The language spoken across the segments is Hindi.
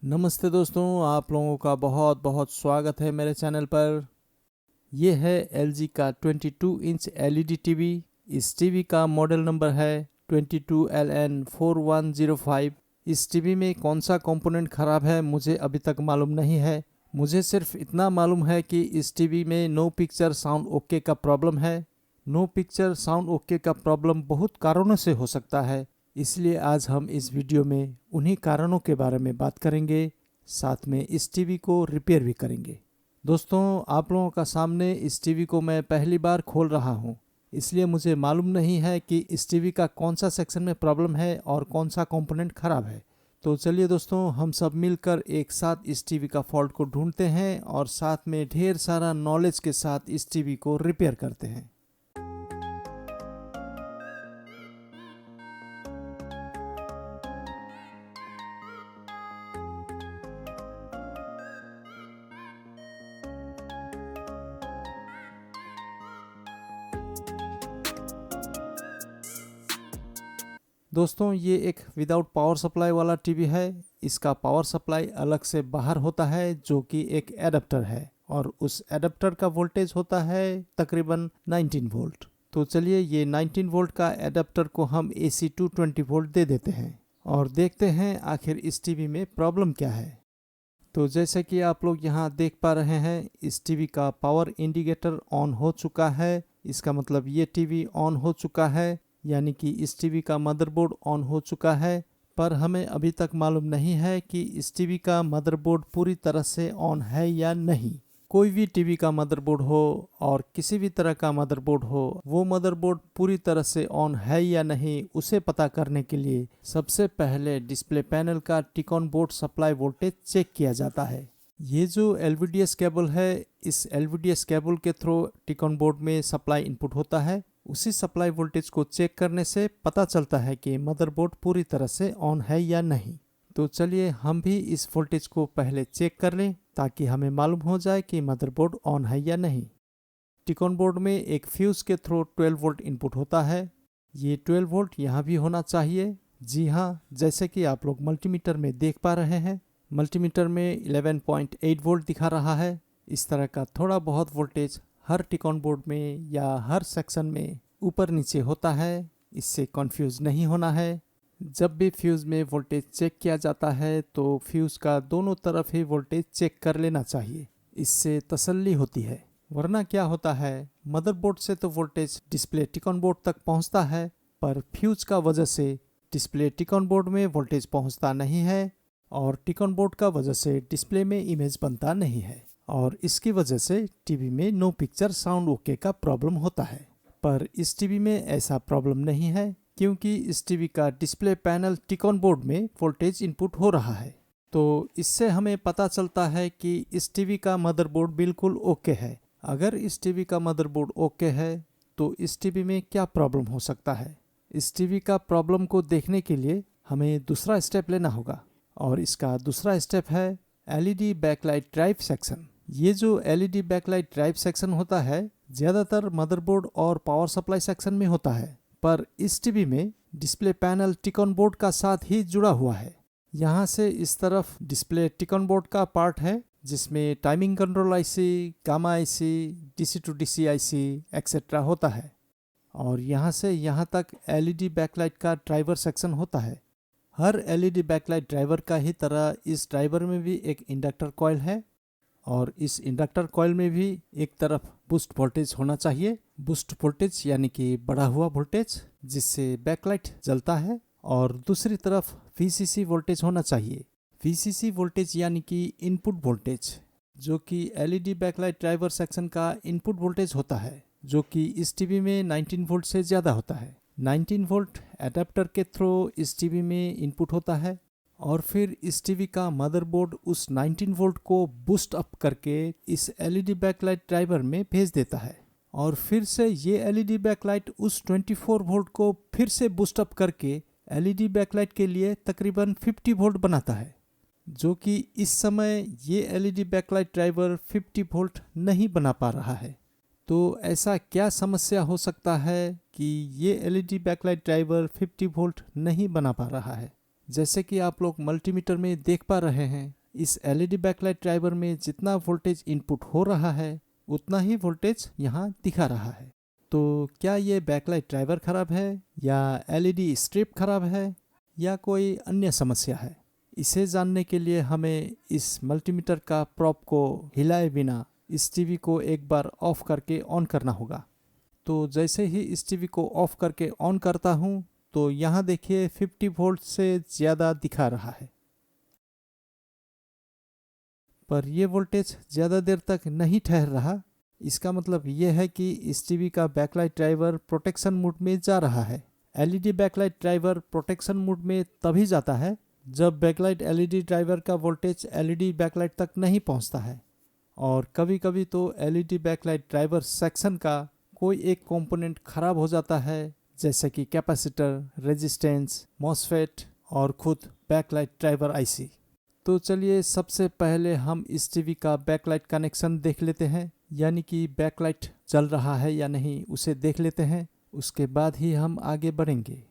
नमस्ते दोस्तों, आप लोगों का बहुत बहुत स्वागत है मेरे चैनल पर। ये है LG का 22 इंच LED टीवी। इस टीवी का मॉडल नंबर है 22LN4105। इस टीवी में कौन सा कंपोनेंट ख़राब है मुझे अभी तक मालूम नहीं है। मुझे सिर्फ इतना मालूम है कि इस टीवी में नो पिक्चर साउंड ओके का प्रॉब्लम है। नो पिक्चर साउंड ओके का प्रॉब्लम बहुत कारणों से हो सकता है, इसलिए आज हम इस वीडियो में उन्हीं कारणों के बारे में बात करेंगे, साथ में इस टीवी को रिपेयर भी करेंगे। दोस्तों, आप लोगों का सामने इस टीवी को मैं पहली बार खोल रहा हूँ, इसलिए मुझे मालूम नहीं है कि इस टीवी का कौन सा सेक्शन में प्रॉब्लम है और कौन सा कंपोनेंट ख़राब है। तो चलिए दोस्तों, हम सब मिलकर एक साथ इस टीवी का फॉल्ट को ढूंढते हैं और साथ में ढेर सारा नॉलेज के साथ इस टीवी को रिपेयर करते हैं। दोस्तों, ये एक विदाउट पावर सप्लाई वाला टीवी है। इसका पावर सप्लाई अलग से बाहर होता है, जो कि एक एडाप्टर है, और उस एडाप्टर का वोल्टेज होता है तकरीबन 19 वोल्ट। तो चलिए, ये 19 वोल्ट का एडाप्टर को हम AC 220 वोल्ट दे देते हैं और देखते हैं आखिर इस टीवी में प्रॉब्लम क्या है। तो जैसे कि आप लोग यहाँ देख पा रहे हैं, इस टीवी का पावर इंडिकेटर ऑन हो चुका है। इसका मतलब ये टीवी ऑन हो चुका है, यानी कि इस टीवी का मदरबोर्ड ऑन हो चुका है। पर हमें अभी तक मालूम नहीं है कि इस टीवी का मदरबोर्ड पूरी तरह से ऑन है या नहीं। कोई भी टीवी का मदरबोर्ड हो और किसी भी तरह का मदरबोर्ड हो, वो मदरबोर्ड पूरी तरह से ऑन है या नहीं, उसे पता करने के लिए सबसे पहले डिस्प्ले पैनल का टिकॉन बोर्ड सप्लाई वोल्टेज चेक किया जाता है। ये जो LVDS केबल है, इस LVDS केबल के थ्रू टिकॉन बोर्ड में सप्लाई इनपुट होता है। उसी सप्लाई वोल्टेज को चेक करने से पता चलता है कि मदरबोर्ड पूरी तरह से ऑन है या नहीं। तो चलिए, हम भी इस वोल्टेज को पहले चेक कर लें ताकि हमें मालूम हो जाए कि मदरबोर्ड ऑन है या नहीं। टिकॉन बोर्ड में एक फ्यूज़ के थ्रू 12 वोल्ट इनपुट होता है। ये 12 वोल्ट यहाँ भी होना चाहिए। जी हाँ, जैसे कि आप लोग मल्टीमीटर में देख पा रहे हैं, मल्टीमीटर में 11.8 वोल्ट दिखा रहा है। इस तरह का थोड़ा बहुत वोल्टेज हर टिकॉन बोर्ड में या हर सेक्शन में ऊपर नीचे होता है, इससे कंफ्यूज नहीं होना है। जब भी फ्यूज़ में वोल्टेज चेक किया जाता है तो फ्यूज़ का दोनों तरफ ही वोल्टेज चेक कर लेना चाहिए, इससे तसल्ली होती है। वरना क्या होता है, मदरबोर्ड से तो वोल्टेज डिस्प्ले टिकॉन बोर्ड तक पहुंचता है, पर फ्यूज़ का वजह से डिस्प्ले टिकॉन बोर्ड में वोल्टेज पहुंचता नहीं है और टिकॉन बोर्ड का वजह से डिस्प्ले में इमेज बनता नहीं है, और इसकी वजह से टीवी में नो पिक्चर साउंड ओके का प्रॉब्लम होता है। पर इस टीवी में ऐसा प्रॉब्लम नहीं है, क्योंकि इस टीवी का डिस्प्ले पैनल टिकॉन बोर्ड में वोल्टेज इनपुट हो रहा है। तो इससे हमें पता चलता है कि इस टीवी का मदरबोर्ड बिल्कुल ओके है। अगर इस टीवी का मदरबोर्ड ओके है तो इस टीवी में क्या प्रॉब्लम हो सकता है। इस टीवी का प्रॉब्लम को देखने के लिए हमें दूसरा स्टेप लेना होगा, और इसका दूसरा स्टेप है LED बैकलाइट ड्राइव सेक्शन। ये जो LED बैकलाइट ड्राइव सेक्शन होता है, ज़्यादातर मदरबोर्ड और पावर सप्लाई सेक्शन में होता है, पर इस टीवी में डिस्प्ले पैनल टिकॉन बोर्ड का साथ ही जुड़ा हुआ है। यहाँ से इस तरफ डिस्प्ले टिकॉन बोर्ड का पार्ट है, जिसमें timing control IC, gamma IC, DC to DC IC etcetera होता है, और यहाँ से यहाँ तक LED बैकलाइट का ड्राइवर सेक्शन होता है। हर LED बैकलाइट ड्राइवर का ही तरह इस ड्राइवर में भी एक इंडक्टर कॉइल है, और इस इंडक्टर कॉइल में भी एक तरफ बूस्ट वोल्टेज होना चाहिए। बूस्ट वोल्टेज यानी कि बढ़ा हुआ वोल्टेज जिससे बैकलाइट जलता है, और दूसरी तरफ VCC वोल्टेज होना चाहिए। VCC वोल्टेज यानी कि इनपुट वोल्टेज, जो कि LED बैकलाइट ड्राइवर सेक्शन का इनपुट वोल्टेज होता है, जो कि इस टीवी में 19 वोल्ट से ज़्यादा होता है। 19 वोल्ट एडाप्टर के थ्रू इस टीवी में इनपुट होता है, और फिर इस टीवी का मदरबोर्ड उस 19 वोल्ट को बूस्ट अप करके इस LED बैकलाइट ड्राइवर में भेज देता है, और फिर से ये LED बैकलाइट उस 24 वोल्ट को फिर से बूस्ट अप करके LED बैकलाइट के लिए तकरीबन 50 वोल्ट बनाता है, जो कि इस समय ये LED बैकलाइट ड्राइवर 50 वोल्ट नहीं बना पा रहा है। तो ऐसा क्या समस्या हो सकता है कि ये LED बैकलाइट ड्राइवर 50 वोल्ट नहीं बना पा रहा है। जैसे कि आप लोग मल्टीमीटर में देख पा रहे हैं, इस एलईडी बैकलाइट ड्राइवर में जितना वोल्टेज इनपुट हो रहा है उतना ही वोल्टेज यहाँ दिखा रहा है। तो क्या ये बैकलाइट ड्राइवर खराब है या एलईडी स्ट्रिप खराब है या कोई अन्य समस्या है? इसे जानने के लिए हमें इस मल्टीमीटर का प्रॉप को हिलाए बिना इस टीवी को एक बार ऑफ करके ऑन करना होगा। तो जैसे ही इस टीवी को ऑफ करके ऑन करता हूँ तो यहाँ देखिए 50 वोल्ट से ज़्यादा दिखा रहा है, पर यह वोल्टेज ज़्यादा देर तक नहीं ठहर रहा। इसका मतलब यह है कि इस टीवी का बैकलाइट ड्राइवर प्रोटेक्शन मोड में जा रहा है। LED backlight driver protection mode में तभी जाता है जब बैकलाइट एलईडी ड्राइवर का वोल्टेज एलईडी बैकलाइट तक नहीं पहुंचता है। और कभी कभी तो एलईडी बैकलाइट ड्राइवर सेक्शन का कोई एक कंपोनेंट खराब हो जाता है, जैसे कि कैपेसिटर, रेजिस्टेंस, मॉसफेट और खुद बैकलाइट ड्राइवर आईसी। तो चलिए सबसे पहले हम इस टीवी का बैकलाइट कनेक्शन देख लेते हैं, यानी कि बैकलाइट जल रहा है या नहीं उसे देख लेते हैं, उसके बाद ही हम आगे बढ़ेंगे।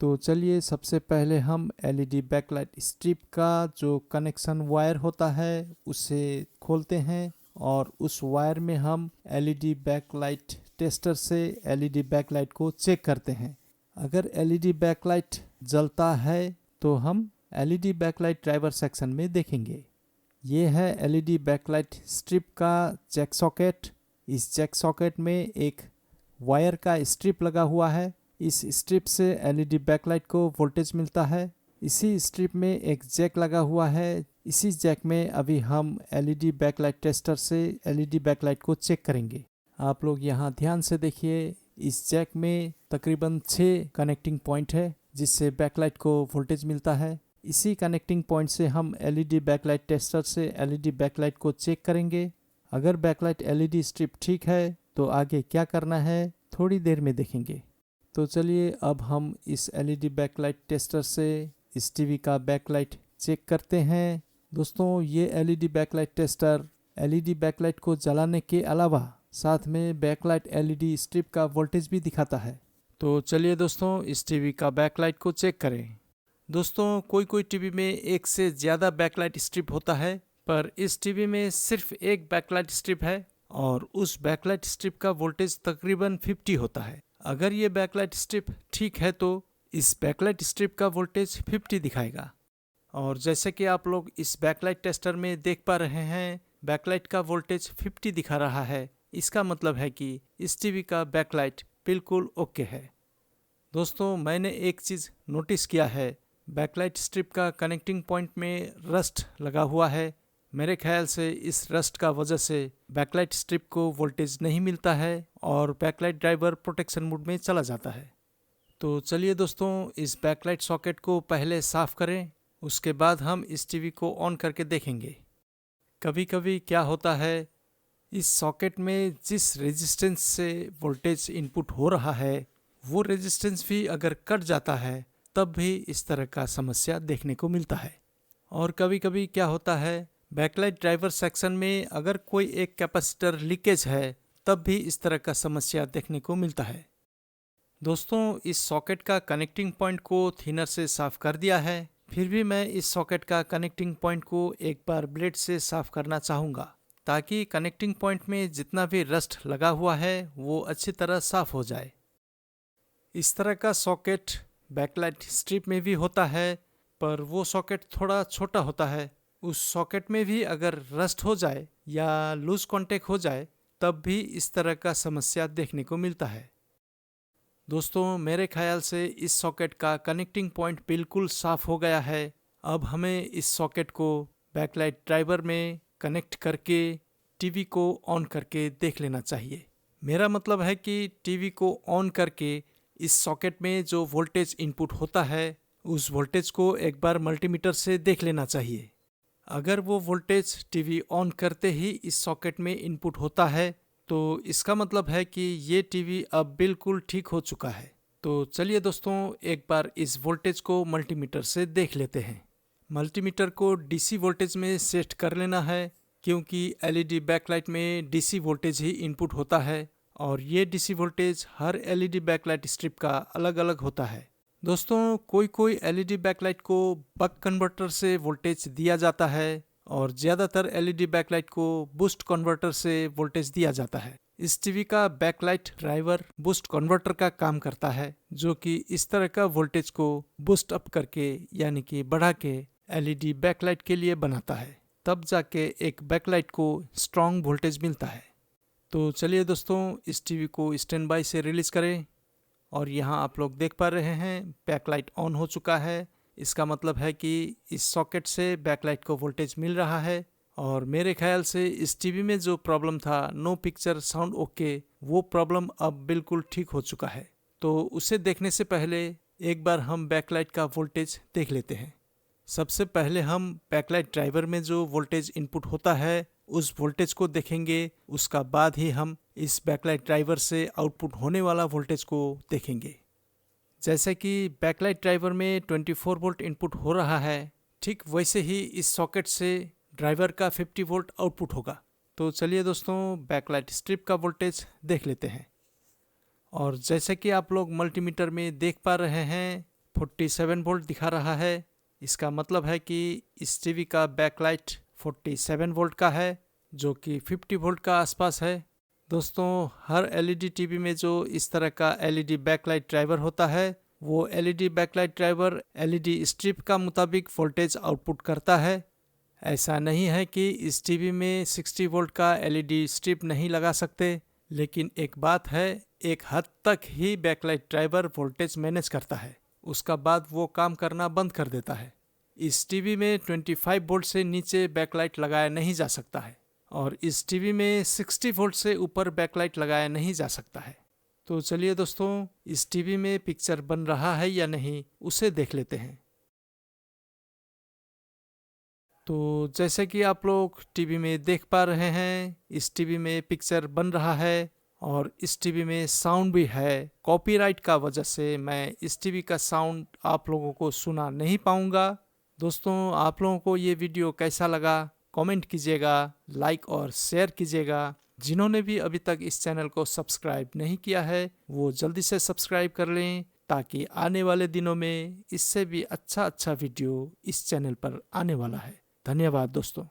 तो चलिए सबसे पहले हम एलईडी बैकलाइट स्ट्रिप का जो कनेक्शन वायर होता है उसे खोलते हैं और उस वायर में हम एलईडी बैकलाइट टेस्टर से एलईडी बैकलाइट को चेक करते हैं। अगर एलईडी बैकलाइट जलता है तो हम एलईडी बैकलाइट ड्राइवर सेक्शन में देखेंगे। ये है एलईडी बैकलाइट स्ट्रिप का जैक सॉकेट। इस जैक सॉकेट में एक वायर का स्ट्रिप लगा हुआ है। इस स्ट्रिप से एलईडी बैकलाइट को वोल्टेज मिलता है। इसी स्ट्रिप में एक जैक लगा हुआ है। इसी जैक में अभी हम एलईडी बैकलाइट टेस्टर से एलईडी बैकलाइट को चेक करेंगे। आप लोग यहाँ ध्यान से देखिए, इस जैक में तकरीबन 6 कनेक्टिंग पॉइंट है जिससे बैकलाइट को वोल्टेज मिलता है। इसी कनेक्टिंग पॉइंट से हम एलईडी बैकलाइट टेस्टर से एलईडी बैकलाइट को चेक करेंगे। अगर बैकलाइट एलईडी स्ट्रिप ठीक है तो आगे क्या करना है थोड़ी देर में देखेंगे। तो चलिए अब हम इस एलईडी बैकलाइट टेस्टर से इस टीवी का बैकलाइट चेक करते हैं। दोस्तों, ये LED backlight tester LED backlight को जलाने के अलावा साथ में बैकलाइट एलईडी स्ट्रिप का वोल्टेज भी दिखाता है। तो चलिए दोस्तों इस टीवी का बैकलाइट को चेक करें। दोस्तों, कोई टीवी में एक से ज़्यादा बैकलाइट स्ट्रिप होता है, पर इस टीवी में सिर्फ एक बैकलाइट स्ट्रिप है और उस बैकलाइट स्ट्रिप का वोल्टेज तकरीबन 50 होता है। अगर ये बैकलाइट स्ट्रिप ठीक है तो इस बैकलाइट स्ट्रिप का वोल्टेज 50 दिखाएगा। और जैसे कि आप लोग इस बैकलाइट टेस्टर में देख पा रहे हैं, बैकलाइट का वोल्टेज 50 दिखा रहा है। इसका मतलब है कि इस टीवी का बैकलाइट बिल्कुल ओके है। दोस्तों, मैंने एक चीज़ नोटिस किया है, बैकलाइट स्ट्रिप का कनेक्टिंग पॉइंट में रस्ट लगा हुआ है। मेरे ख्याल से इस रस्ट का वजह से बैकलाइट स्ट्रिप को वोल्टेज नहीं मिलता है और बैकलाइट ड्राइवर प्रोटेक्शन मोड में चला जाता है। तो चलिए दोस्तों, इस बैकलाइट सॉकेट को पहले साफ़ करें, उसके बाद हम इस टीवी को ऑन करके देखेंगे। कभी कभी क्या होता है, इस सॉकेट में जिस रेजिस्टेंस से वोल्टेज इनपुट हो रहा है वो रेजिस्टेंस भी अगर कट जाता है तब भी इस तरह का समस्या देखने को मिलता है। और कभी कभी क्या होता है, बैकलाइट ड्राइवर सेक्शन में अगर कोई एक कैपेसिटर लीकेज है तब भी इस तरह का समस्या देखने को मिलता है। दोस्तों, इस सॉकेट का कनेक्टिंग पॉइंट को थिनर से साफ कर दिया है, फिर भी मैं इस सॉकेट का कनेक्टिंग पॉइंट को एक बार ब्लेड से साफ करना चाहूँगा ताकि कनेक्टिंग पॉइंट में जितना भी रस्ट लगा हुआ है वो अच्छी तरह साफ हो जाए। इस तरह का सॉकेट बैकलाइट स्ट्रिप में भी होता है, पर वो सॉकेट थोड़ा छोटा होता है। उस सॉकेट में भी अगर रस्ट हो जाए या लूज कांटेक्ट हो जाए तब भी इस तरह का समस्या देखने को मिलता है। दोस्तों, मेरे ख्याल से इस सॉकेट का कनेक्टिंग पॉइंट बिल्कुल साफ हो गया है। अब हमें इस सॉकेट को बैकलाइट ड्राइवर में कनेक्ट करके टीवी को ऑन करके देख लेना चाहिए। मेरा मतलब है कि टीवी को ऑन करके इस सॉकेट में जो वोल्टेज इनपुट होता है उस वोल्टेज को एक बार मल्टीमीटर से देख लेना चाहिए। अगर वो वोल्टेज टीवी ऑन करते ही इस सॉकेट में इनपुट होता है तो इसका मतलब है कि ये टीवी अब बिल्कुल ठीक हो चुका है। तो चलिए दोस्तों, एक बार इस वोल्टेज को मल्टीमीटर से देख लेते हैं। मल्टीमीटर को डीसी वोल्टेज में सेट कर लेना है क्योंकि एलईडी बैकलाइट में डीसी वोल्टेज ही इनपुट होता है और ये डीसी वोल्टेज हर एलईडी बैकलाइट स्ट्रिप का अलग अलग होता है। दोस्तों कोई कोई एलईडी बैकलाइट को बक कन्वर्टर से वोल्टेज दिया जाता है और ज़्यादातर एलईडी बैकलाइट को बूस्ट कन्वर्टर से वोल्टेज दिया जाता है। इस टीवी का बैकलाइट ड्राइवर बूस्ट कन्वर्टर का काम करता है, जो कि इस तरह का वोल्टेज को बूस्ट अप करके यानी कि बढ़ा के एलईडी बैकलाइट के लिए बनाता है, तब जाके एक बैकलाइट को स्ट्रॉन्ग वोल्टेज मिलता है। तो चलिए दोस्तों, इस टीवी को स्टैंड बाय से रिलीज करें और यहाँ आप लोग देख पा रहे हैं बैकलाइट ऑन हो चुका है। इसका मतलब है कि इस सॉकेट से बैकलाइट को वोल्टेज मिल रहा है और मेरे ख्याल से इस टीवी में जो प्रॉब्लम था नो पिक्चर साउंड ओके, वो प्रॉब्लम अब बिल्कुल ठीक हो चुका है। तो उसे देखने से पहले एक बार हम बैकलाइट का वोल्टेज देख लेते हैं। सबसे पहले हम बैकलाइट ड्राइवर में जो वोल्टेज इनपुट होता है उस वोल्टेज को देखेंगे, उसका बाद ही हम इस बैकलाइट ड्राइवर से आउटपुट होने वाला वोल्टेज को देखेंगे। जैसे कि बैकलाइट ड्राइवर में 24 वोल्ट इनपुट हो रहा है, ठीक वैसे ही इस सॉकेट से ड्राइवर का 50 वोल्ट आउटपुट होगा। तो चलिए दोस्तों, बैकलाइट स्ट्रिप का वोल्टेज देख लेते हैं। और जैसे कि आप लोग मल्टीमीटर में देख पा रहे हैं 47 वोल्ट दिखा रहा है। इसका मतलब है कि इस टीवी का बैकलाइट 47 वोल्ट का है, जो कि 50 वोल्ट का आसपास है। दोस्तों, हर एलईडी टीवी में जो इस तरह का एलईडी बैकलाइट ड्राइवर होता है, वो LED backlight driver LED strip का मुताबिक वोल्टेज आउटपुट करता है। ऐसा नहीं है कि इस टीवी में 60 वोल्ट का एलईडी स्ट्रिप नहीं लगा सकते, लेकिन एक बात है, एक हद तक ही बैकलाइट ड्राइवर वोल्टेज मैनेज करता है, उसका बाद वो काम करना बंद कर देता है। इस टीवी में 25 वोल्ट से नीचे बैकलाइट लगाया नहीं जा सकता है और इस टीवी में 60 वोल्ट से ऊपर बैकलाइट लगाया नहीं जा सकता है। तो चलिए दोस्तों, इस टीवी में पिक्चर बन रहा है या नहीं उसे देख लेते हैं। तो जैसे कि आप लोग टीवी में देख पा रहे हैं, इस टीवी में पिक्चर बन रहा है और इस टीवी में साउंड भी है। कॉपीराइट का वजह से मैं इस टीवी का साउंड आप लोगों को सुना नहीं पाऊंगा। दोस्तों, आप लोगों को ये वीडियो कैसा लगा कमेंट कीजिएगा, लाइक और शेयर कीजिएगा। जिन्होंने भी अभी तक इस चैनल को सब्सक्राइब नहीं किया है वो जल्दी से सब्सक्राइब कर लें, ताकि आने वाले दिनों में इससे भी अच्छा वीडियो इस चैनल पर आने वाला है। धन्यवाद दोस्तों।